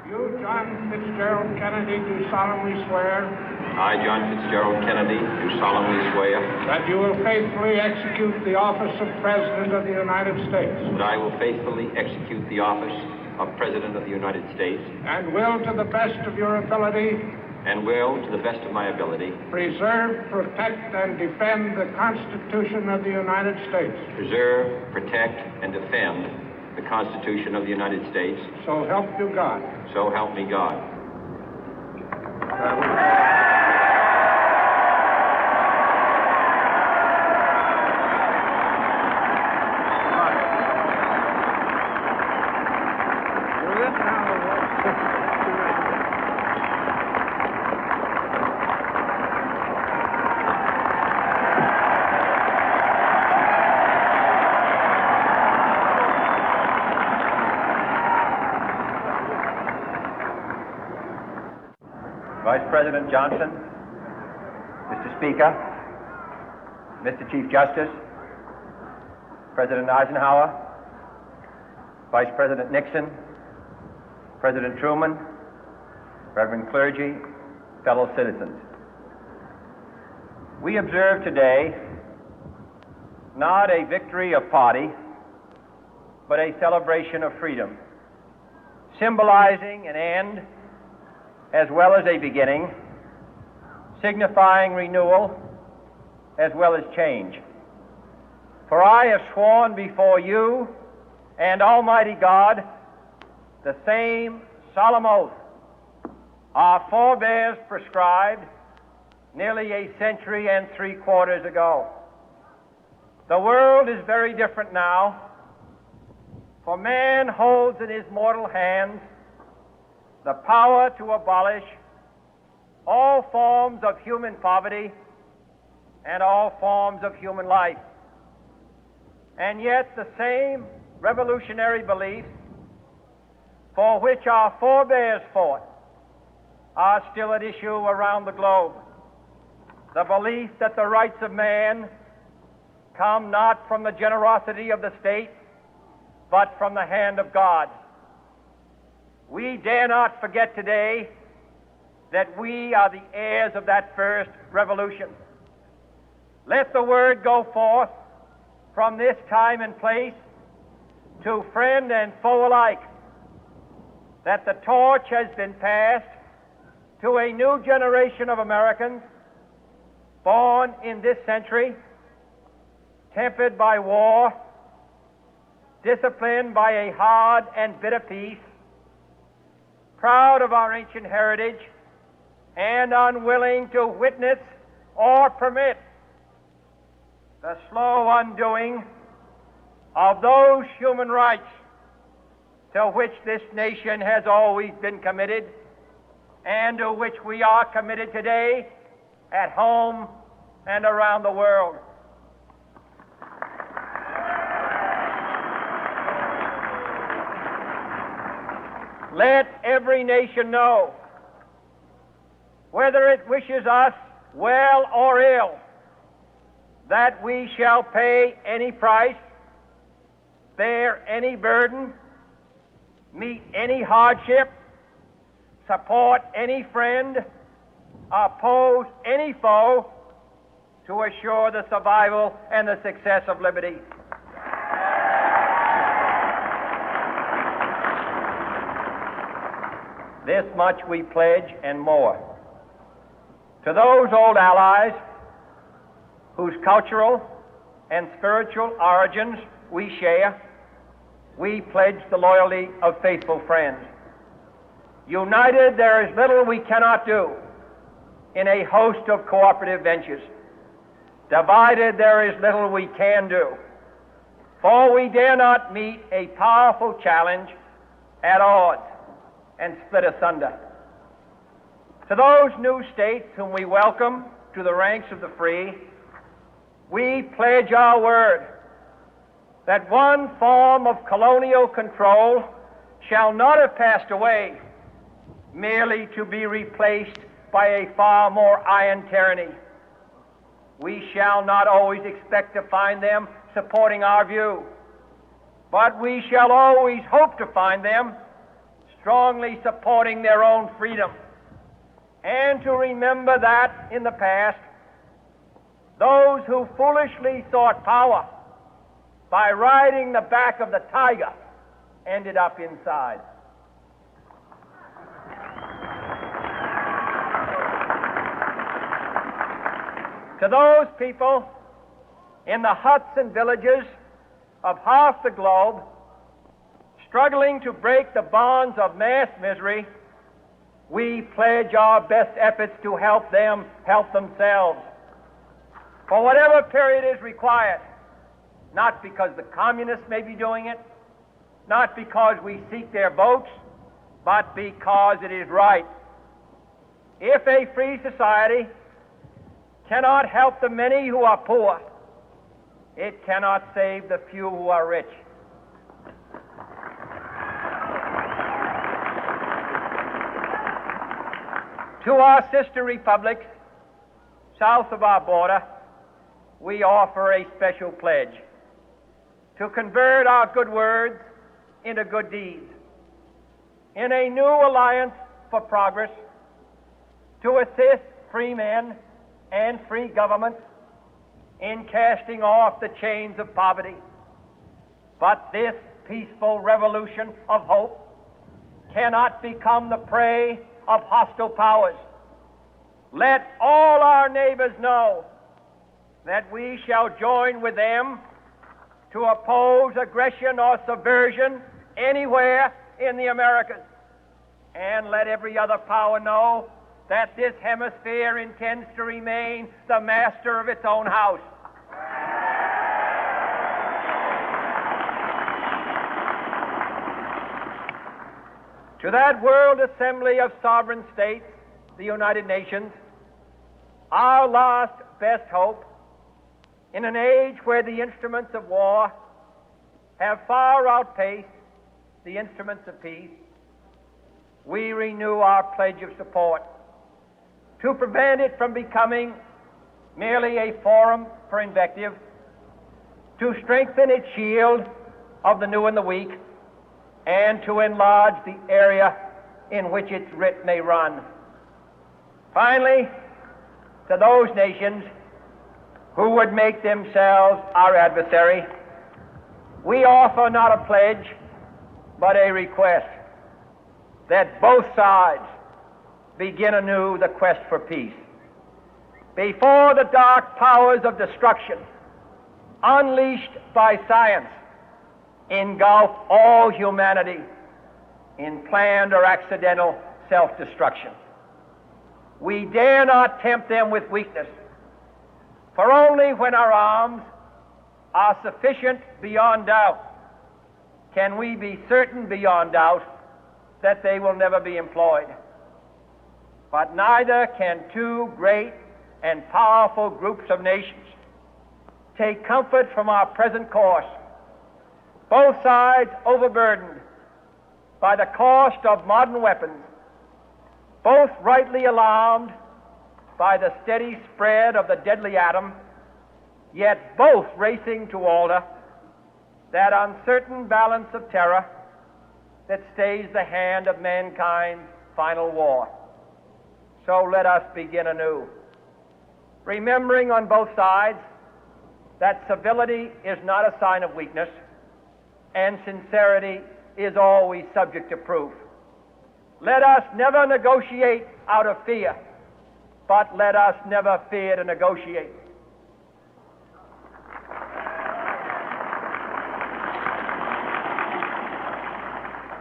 You, John Fitzgerald Kennedy, do solemnly swear. I, John Fitzgerald Kennedy, do solemnly swear. That you will faithfully execute the office of President of the United States. That I will faithfully execute the office of President of the United States. And will, to the best of your ability. And will, to the best of my ability. Preserve, protect, and defend the Constitution of the United States. Preserve, protect, and defend the Constitution of the United States. So help you God. So help me God. Vice President Johnson, Mr. Speaker, Mr. Chief Justice, President Eisenhower, Vice President Nixon, President Truman, Reverend clergy, fellow citizens. We observe today not a victory of party, but a celebration of freedom, symbolizing an end as well as a beginning, signifying renewal as well as change. For I have sworn before you and Almighty God the same solemn oath our forebears prescribed nearly a century and 3/4 ago. The world is very different now, for man holds in his mortal hands the power to abolish all forms of human poverty and all forms of human life. And yet the same revolutionary beliefs for which our forebears fought are still at issue around the globe. The belief that the rights of man come not from the generosity of the state, but from the hand of God. We dare not forget today that we are the heirs of that first revolution. Let the word go forth from this time and place to friend and foe alike that the torch has been passed to a new generation of Americans born in this century, tempered by war, disciplined by a hard and bitter peace, proud of our ancient heritage, and unwilling to witness or permit the slow undoing of those human rights to which this nation has always been committed and to which we are committed today at home and around the world. Let every nation know, whether it wishes us well or ill, that we shall pay any price, bear any burden, meet any hardship, support any friend, oppose any foe to assure the survival and the success of liberty. This much we pledge and more. To those old allies whose cultural and spiritual origins we share, we pledge the loyalty of faithful friends. United, there is little we cannot do in a host of cooperative ventures. Divided, there is little we can do, for we dare not meet a powerful challenge at odds and split asunder. To those new states whom we welcome to the ranks of the free, we pledge our word that one form of colonial control shall not have passed away, merely to be replaced by a far more iron tyranny. We shall not always expect to find them supporting our view, but we shall always hope to find them strongly supporting their own freedom, and to remember that in the past, those who foolishly sought power by riding the back of the tiger ended up inside. To those people in the huts and villages of half the globe struggling to break the bonds of mass misery, we pledge our best efforts to help them help themselves for whatever period is required, not because the communists may be doing it, not because we seek their votes, but because it is right. If a free society cannot help the many who are poor, it cannot save the few who are rich. To our sister republics south of our border, we offer a special pledge to convert our good words into good deeds, in a new alliance for progress, to assist free men and free governments in casting off the chains of poverty. But this peaceful revolution of hope cannot become the prey of hostile powers. Let all our neighbors know that we shall join with them to oppose aggression or subversion anywhere in the Americas. And let every other power know that this hemisphere intends to remain the master of its own house. To that World Assembly of Sovereign States, the United Nations, our last best hope, in an age where the instruments of war have far outpaced the instruments of peace, we renew our pledge of support to prevent it from becoming merely a forum for invective, to strengthen its shield of the new and the weak, and to enlarge the area in which its writ may run. Finally, to those nations who would make themselves our adversary, we offer not a pledge, but a request that both sides begin anew the quest for peace. Before the dark powers of destruction, unleashed by science, engulf all humanity in planned or accidental self-destruction, we dare not tempt them with weakness, for only when our arms are sufficient beyond doubt can we be certain beyond doubt that they will never be employed. But neither can two great and powerful groups of nations take comfort from our present course, both sides overburdened by the cost of modern weapons, both rightly alarmed by the steady spread of the deadly atom, yet both racing to alter that uncertain balance of terror that stays the hand of mankind's final war. So let us begin anew, remembering on both sides that civility is not a sign of weakness, and sincerity is always subject to proof. Let us never negotiate out of fear, but let us never fear to negotiate.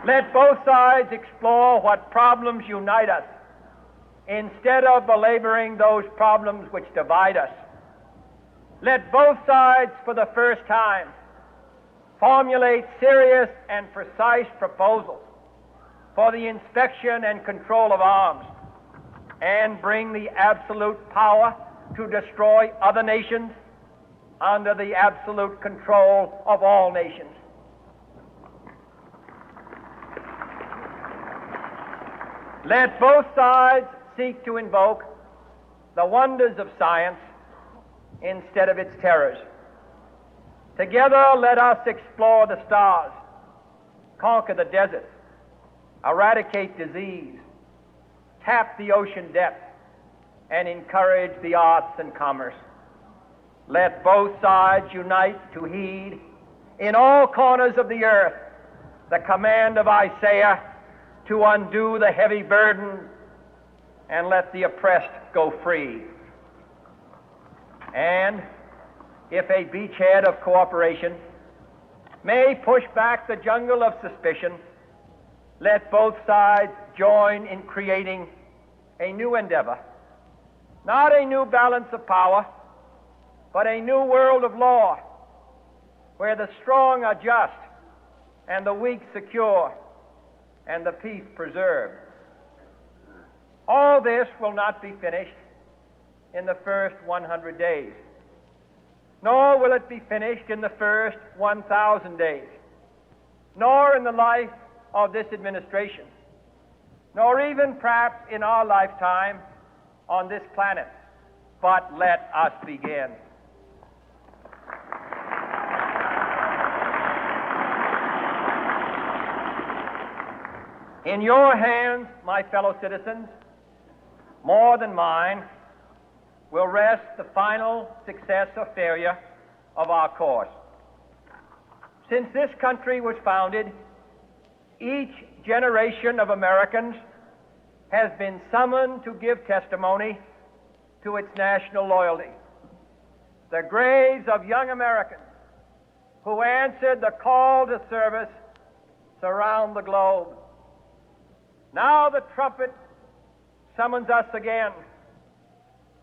Let both sides explore what problems unite us, instead of belaboring those problems which divide us. Let both sides, for the first time, formulate serious and precise proposals for the inspection and control of arms, and bring the absolute power to destroy other nations under the absolute control of all nations. Let both sides seek to invoke the wonders of science instead of its terrors. Together, let us explore the stars, conquer the deserts, eradicate disease, tap the ocean depth, and encourage the arts and commerce. Let both sides unite to heed in all corners of the earth the command of Isaiah to undo the heavy burden and let the oppressed go free. And if a beachhead of cooperation may push back the jungle of suspicion, let both sides join in creating a new endeavor, not a new balance of power, but a new world of law, where the strong are just and the weak secure and the peace preserved. All this will not be finished in the first 100 days, nor will it be finished in the first 1,000 days, nor in the life of this administration, nor even perhaps in our lifetime on this planet. But let us begin. In your hands, my fellow citizens, more than mine, will rest the final success or failure of our course. Since this country was founded, each generation of Americans has been summoned to give testimony to its national loyalty. The graves of young Americans who answered the call to service surround the globe. Now the trumpet summons us again,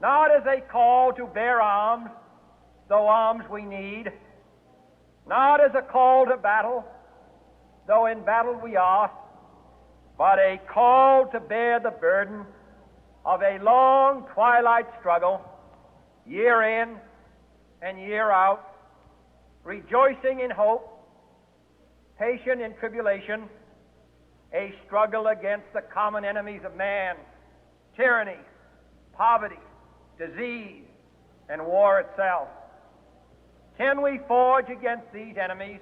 not as a call to bear arms, though arms we need, not as a call to battle, though in battle we are, but a call to bear the burden of a long twilight struggle, year in and year out, rejoicing in hope, patient in tribulation, a struggle against the common enemies of man, tyranny, poverty, disease, and war itself. Can we forge against these enemies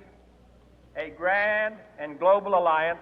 a grand and global alliance